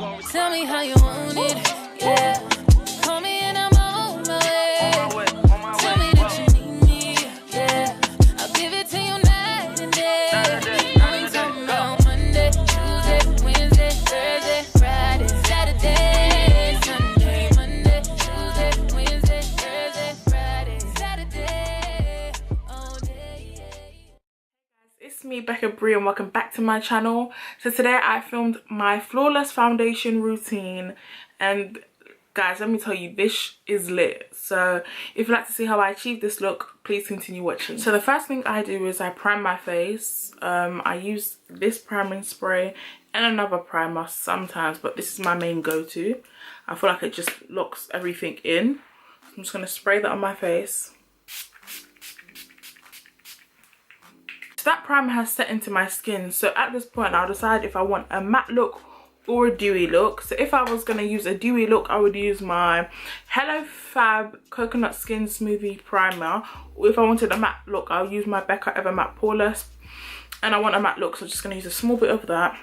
Tell me how you want it, yeah. Call me and I'm on my way. Tell me that you need me, yeah. I'll give it to you night and day. I'm talking about Monday, Tuesday, Wednesday, Thursday, Friday, Saturday, Sunday, Monday, Tuesday, Wednesday, Thursday, Friday, Saturday, all day. It's me, Becca Bree, and welcome back to my channel. So today I filmed my flawless foundation routine, and guys, let me tell you, this is lit. So if you'd like to see how I achieve this look, please continue watching. So the first thing I do is I prime my face. I use this priming spray and another primer sometimes, but this is my main go-to. I feel like it just locks everything in. I'm just going to spray that on my face. So that primer has set into my skin, so at this point I'll decide if I want a matte look or a dewy look. So if I was going to use a dewy look, I would use my Hello Fab Coconut Skin Smoothie Primer, or if I wanted a matte look, I'll use my Becca Ever Matte Poreless. And I want a matte look, so I'm just going to use a small bit of that,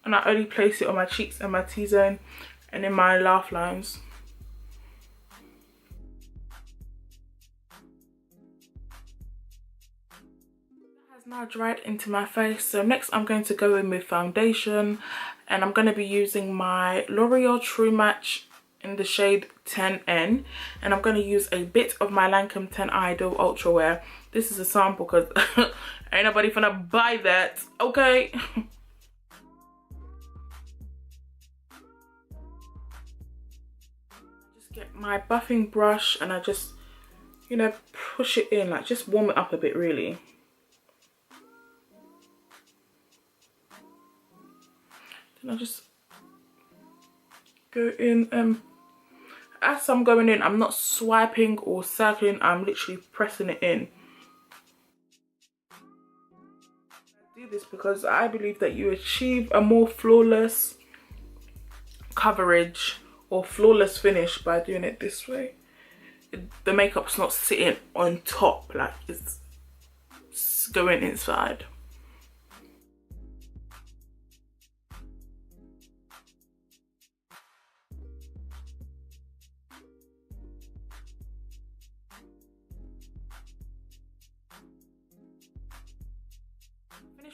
and I only place it on my cheeks and my T-zone and in my laugh lines. Now dried into my face. So next I'm going to go in with foundation, and I'm going to be using my L'Oreal True Match in the shade 10N, and I'm going to use a bit of my Lancôme 10 Idole Ultra Wear. This is a sample because ain't nobody finna buy that, okay? Just get my buffing brush and I just, you know, push it in, like just warm it up a bit really. Then I just go in, and as I'm going in, I'm not swiping or circling, I'm literally pressing it in. I do this because I believe that you achieve a more flawless coverage or flawless finish by doing it this way. The makeup's not sitting on top, like it's going inside.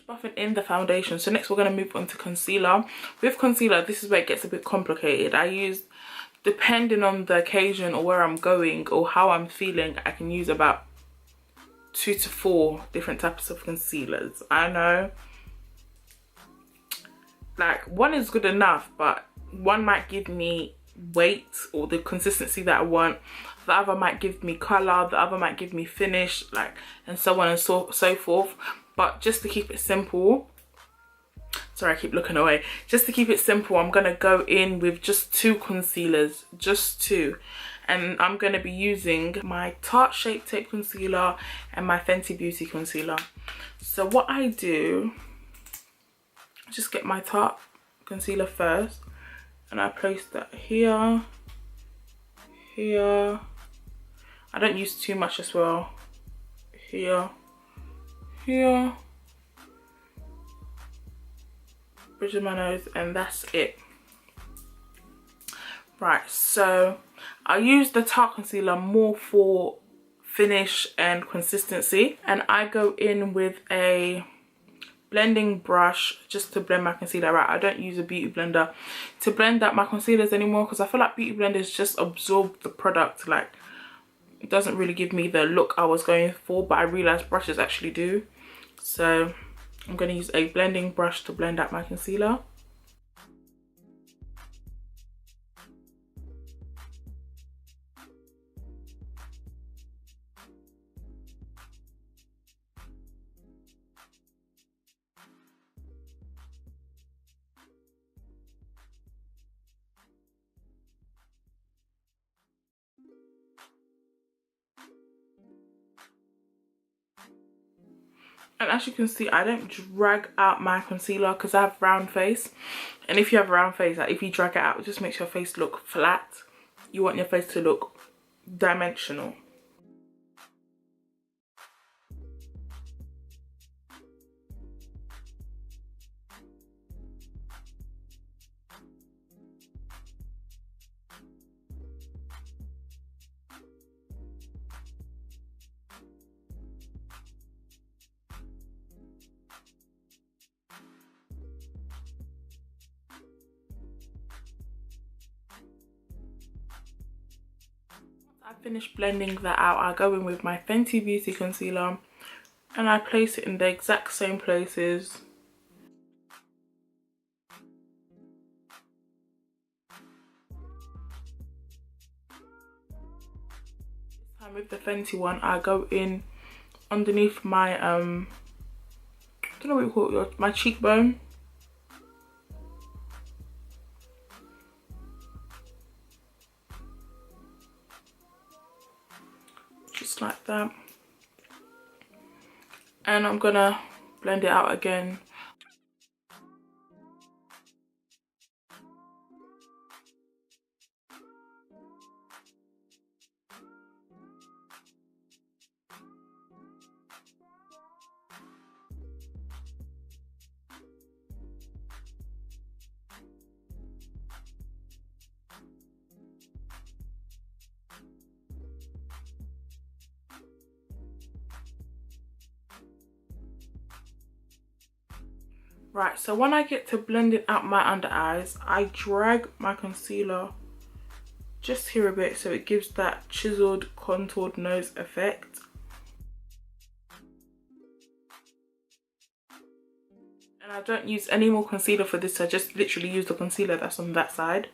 Buffing in the foundation. So next we're going to move on to concealer. With concealer, this is where it gets a bit complicated. I use, depending on the occasion or where I'm going or how I'm feeling, I can use about 2 to 4 different types of concealers. I know, like, one is good enough, but one might give me weight or the consistency that I want. The other might give me color, the other might give me finish, like, and so on and so forth. But just to keep it simple, sorry I keep looking away, just to keep it simple, I'm going to go in with just 2 concealers, just 2. And I'm going to be using my Tarte Shape Tape Concealer and my Fenty Beauty Concealer. So what I do, just get my Tarte Concealer first, and I place that here, here. I don't use too much as well. Here. Here, bridge of my nose, and that's it. Right, so I use the Tarte concealer more for finish and consistency, and I go in with a blending brush just to blend my concealer out. I don't use a beauty blender to blend out my concealers anymore, because I feel like beauty blenders just absorb the product. Like, it doesn't really give me the look I was going for, but I realized brushes actually do. So I'm going to use a blending brush to blend out my concealer. And as you can see, I don't drag out my concealer because I have round face. And if you have a round face, like if you drag it out, it just makes your face look flat. You want your face to look dimensional. I finished blending that out, I go in with my Fenty Beauty concealer and I place it in the exact same places. This time with the Fenty one, I go in underneath my I don't know what you call it, my cheekbone. Just like that. And I'm gonna blend it out again. Right, so when I get to blending out my under eyes, I drag my concealer just here a bit so it gives that chiseled, contoured nose effect. And I don't use any more concealer for this, I just literally use the concealer that's on that side.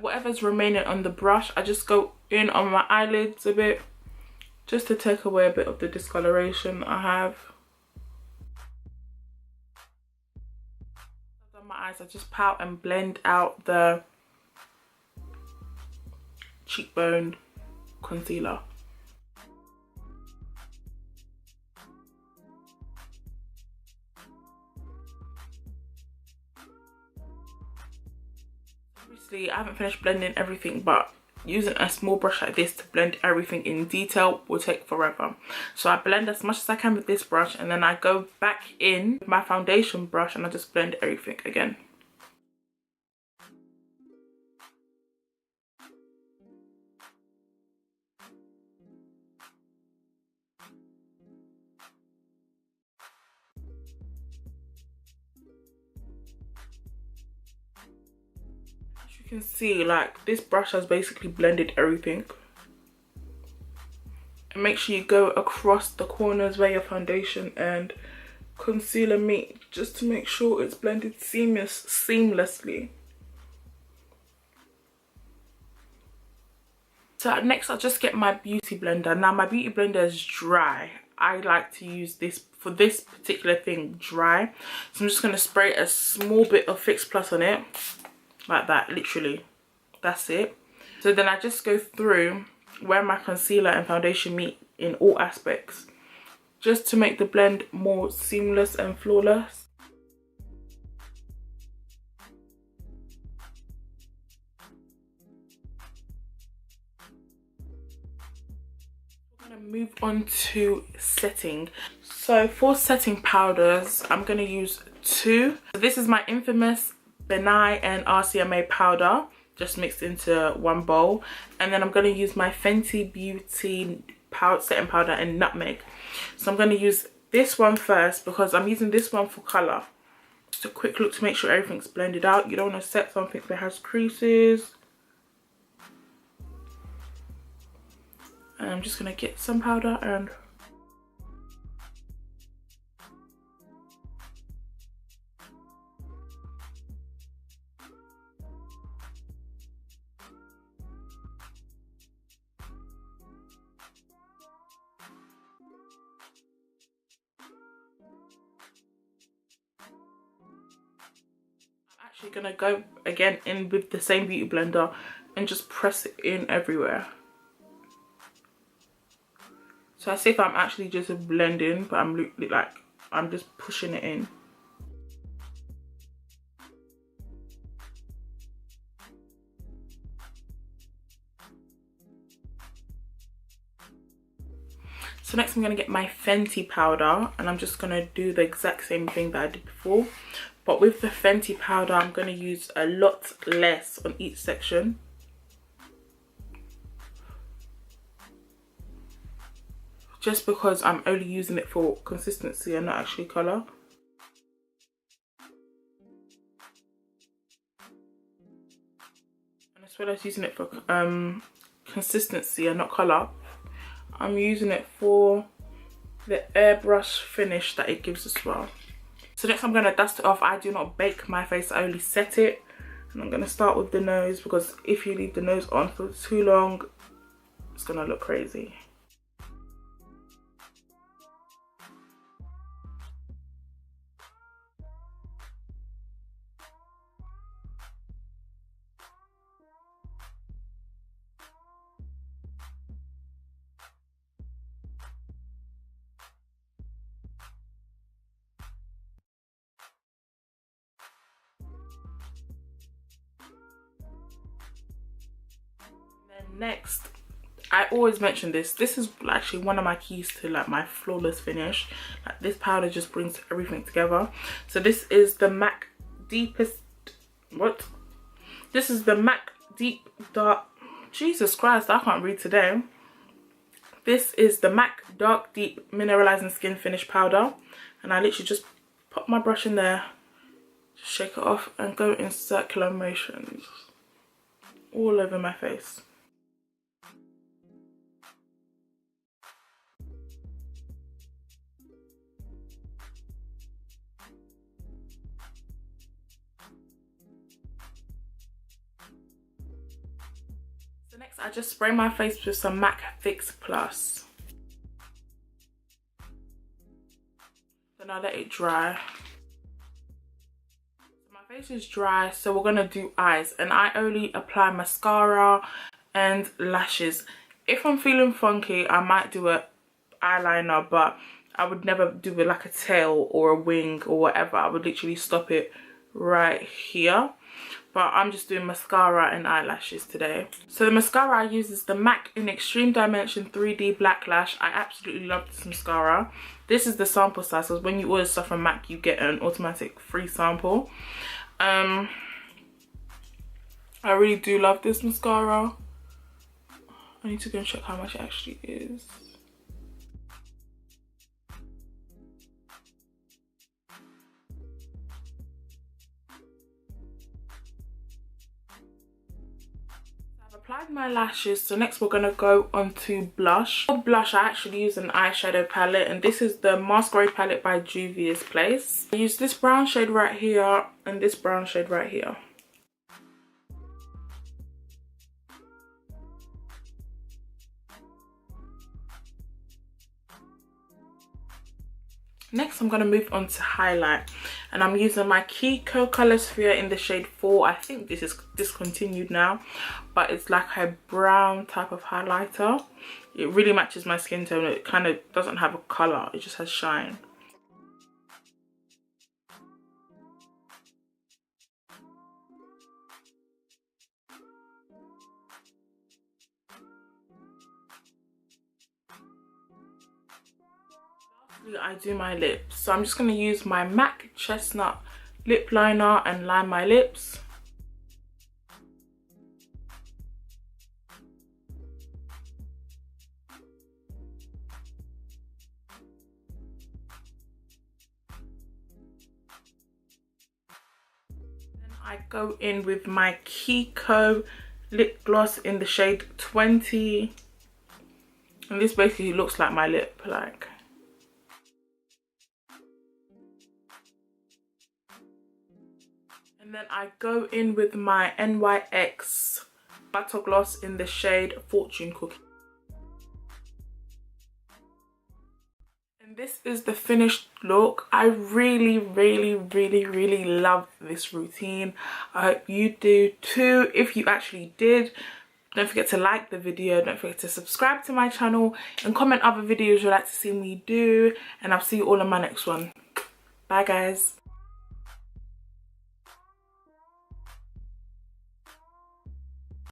Whatever's remaining on the brush, I just go in on my eyelids a bit just to take away a bit of the discoloration I have. On my eyes, I just pout and blend out the cheekbone concealer. Obviously, I haven't finished blending everything, but using a small brush like this to blend everything in detail will take forever. So I blend as much as I can with this brush, and then I go back in with my foundation brush and I just blend everything again. You can see, like, this brush has basically blended everything. And make sure you go across the corners where your foundation and concealer meet, just to make sure it's blended seamlessly. So next I'll just get my beauty blender. Now my beauty blender is dry. I like to use this for this particular thing dry. So I'm just going to spray a small bit of Fix Plus on it. Like that, literally. That's it. So then I just go through where my concealer and foundation meet in all aspects, just to make the blend more seamless and flawless. We're going to move on to setting. So for setting powders, I'm going to use two. So this is my infamous Benai and RCMA powder, just mixed into one bowl, and then I'm going to use my Fenty Beauty setting powder and Nutmeg. So I'm going to use this one first because I'm using this one for colour. Just a quick look to make sure everything's blended out. You don't want to set something that has creases. And I'm just going to get some powder and gonna go again in with the same beauty blender and just press it in everywhere. So as if I'm actually just blending, but I'm just pushing it in. So next I'm going to get my Fenty powder, and I'm just going to do the exact same thing that I did before, but with the Fenty powder I'm going to use a lot less on each section. Just because I'm only using it for consistency and not actually colour. And as well as using it for consistency and not colour, I'm using it for the airbrush finish that it gives as well. So next I'm going to dust it off. I do not bake my face, I only set it. And I'm going to start with the nose, because if you leave the nose on for too long, it's going to look crazy. Next, I always mention this is actually one of my keys to like my flawless finish. Like, this powder just brings everything together. So this is the MAC deepest, this is the MAC deep dark, Jesus Christ, I can't read today. This is the MAC dark deep mineralizing skin finish powder, and I literally just pop my brush in there, just shake it off and go in circular motions all over my face. So next I just spray my face with some MAC Fix Plus. Then I let it dry. So my face is dry, so we're gonna do eyes, and I only apply mascara and lashes. If I'm feeling funky, I might do a eyeliner, but I would never do it like a tail or a wing or whatever. I would literally stop it right here. But I'm just doing mascara and eyelashes today. So the mascara I use is the MAC in Extreme Dimension 3D Black Lash. I absolutely love this mascara. This is the sample size, because when you order stuff from MAC you get an automatic free sample. I really do love this mascara. I need to go and check how much it actually is. Applied my lashes, so next we're gonna go on to blush. For blush I actually use an eyeshadow palette, and this is the Masquerade palette by Juvia's Place. I use this brown shade right here and this brown shade right here. Next I'm going to move on to highlight, and I'm using my Kiko Color Sphere in the shade 4. I think this is discontinued now, but it's like a brown type of highlighter. It really matches my skin tone. It kind of doesn't have a colour, it just has shine. I do my lips, so I'm just going to use my MAC Chestnut Lip Liner and line my lips. Then I go in with my Kiko lip gloss in the shade 20, and this basically looks like my lip, like. And then I go in with my NYX Butter Gloss in the shade Fortune Cookie. And this is the finished look. I really love this routine. I hope you do too. If you actually did, don't forget to like the video, don't forget to subscribe to my channel, and comment other videos you'd like to see me do. And I'll see you all in my next one. Bye guys.